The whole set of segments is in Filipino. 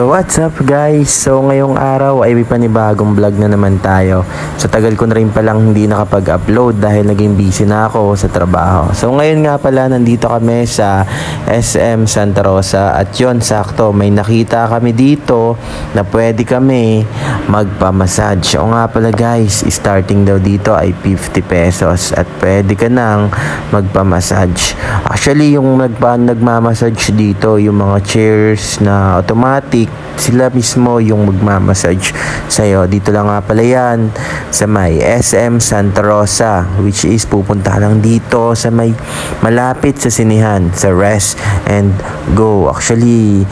So what's up guys? So ngayong araw ay may panibagong vlog na naman tayo. So tagal ko na rin palang hindi nakapag-upload dahil naging busy na ako sa trabaho. So ngayon nga pala nandito kami sa SM Santa Rosa at yon sakto may nakita kami dito na pwede kami magpamassage. O nga pala guys, starting daw dito ay 50 pesos at pwede ka nang magpamassage. Actually yung nagmamassage dito yung mga chairs na automatic, sila mismo yung magmamassage sa'yo. Dito lang nga pala yan sa may SM Santa Rosa, which is pupunta lang dito sa may malapit sa sinihan, sa Rest and Go. Actually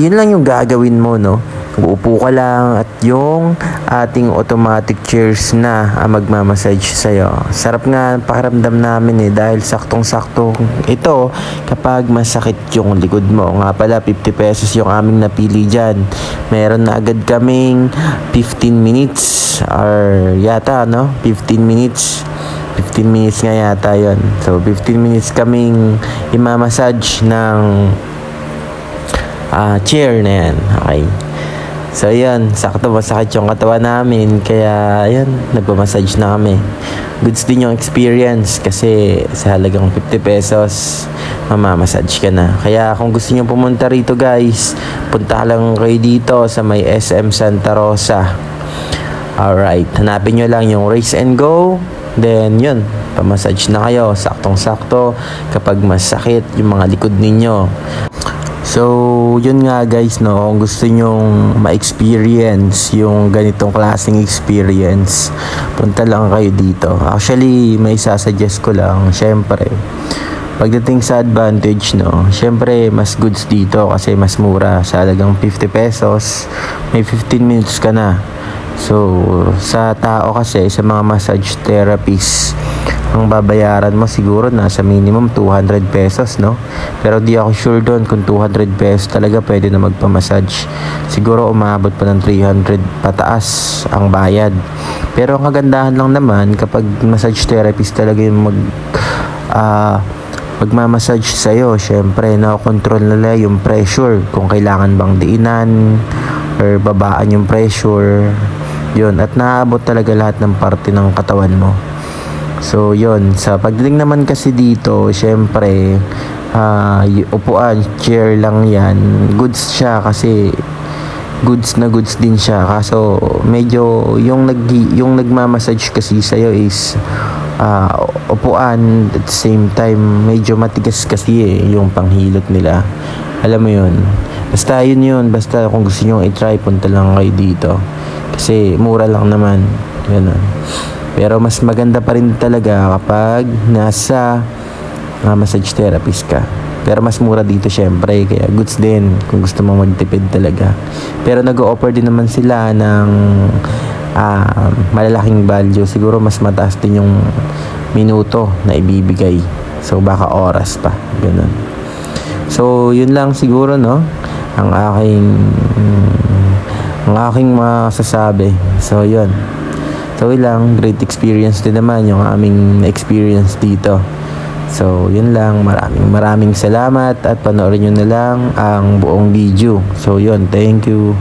yun lang yung gagawin mo, no? Uupo ka lang at yung ating automatic chairs na magmamassage sa'yo. Sarap nga pakiramdam namin dahil saktong-sakto ito kapag masakit yung likod mo. Nga pala 50 pesos yung aming napili dyan. Meron na agad kaming 15 minutes or yata 15 minutes nga yata yon. So 15 minutes kaming imamassage ng chair na yan. Okay. So yan, sakto masakit yung katawan namin kaya yan, nagpamassage na kami. Goods din yung experience kasi sa halagang 50 pesos mamamassage ka na. Kaya kung gusto nyo pumunta rito guys, punta lang kayo dito sa may SM Santa Rosa. Alright, hanapin nyo lang yung Race and Go. Then yun, pamassage na kayo, saktong-sakto kapag masakit yung mga likod ninyo. So, yun nga guys, no, kung gusto nyong ma-experience yung ganitong klaseng experience, punta lang kayo dito. Actually, may sasuggest ko lang, syempre, pagdating sa advantage, no, syempre, mas goods dito kasi mas mura. Sa halagang 50 pesos, may 15 minutes ka na. So, sa tao kasi, sa mga massage therapists, ang babayaran mo siguro nasa minimum 200 pesos, no? Pero di ako sure doon kung 200 pesos talaga pwede na magpamassage. Siguro umabot pa ng 300 pataas ang bayad. Pero ang kagandahan lang naman kapag massage therapist talaga yung magmamassage sa'yo, syempre na-control nila yung pressure, kung kailangan bang diinan or babaan yung pressure, yun, at naabot talaga lahat ng parte ng katawan mo. So yun, sa pagdating naman kasi dito, syempre upuan, chair lang yan. Goods siya kasi goods na goods din siya. Kaso medyo yung nagmamassage kasi sa'yo is upuan, at the same time medyo matigas kasi yung panghilot nila. Alam mo yun. Basta yun. Basta kung gusto nyo i-try, punta lang kayo dito. Kasi mura lang naman. Ganun. Pero mas maganda pa rin talaga kapag nasa massage therapist ka. Pero mas mura dito syempre, kaya goods din kung gusto mo magtipid talaga. Pero nag-o-offer din naman sila ng malalaking value. Siguro mas mataas din yung minuto na ibibigay. So baka oras pa, ganun. So yun lang siguro, no, ang aking masasabi. So yun. So lang, great experience din naman yung aming experience dito. So yun lang, maraming salamat at panoorin nyo na lang ang buong video. So yun, thank you.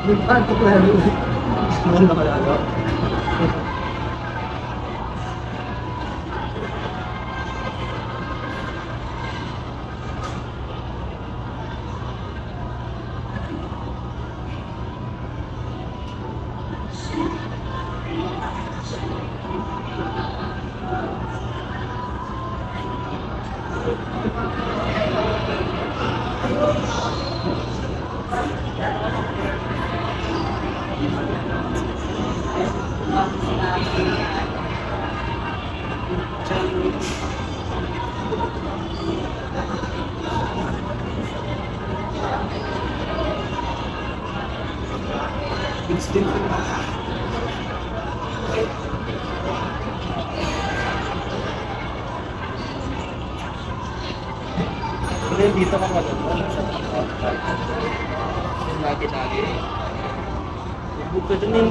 Nagpantok na rin. Ano nakalala? Dito ka pa doon. Lagi-lagi. Buka doon yun.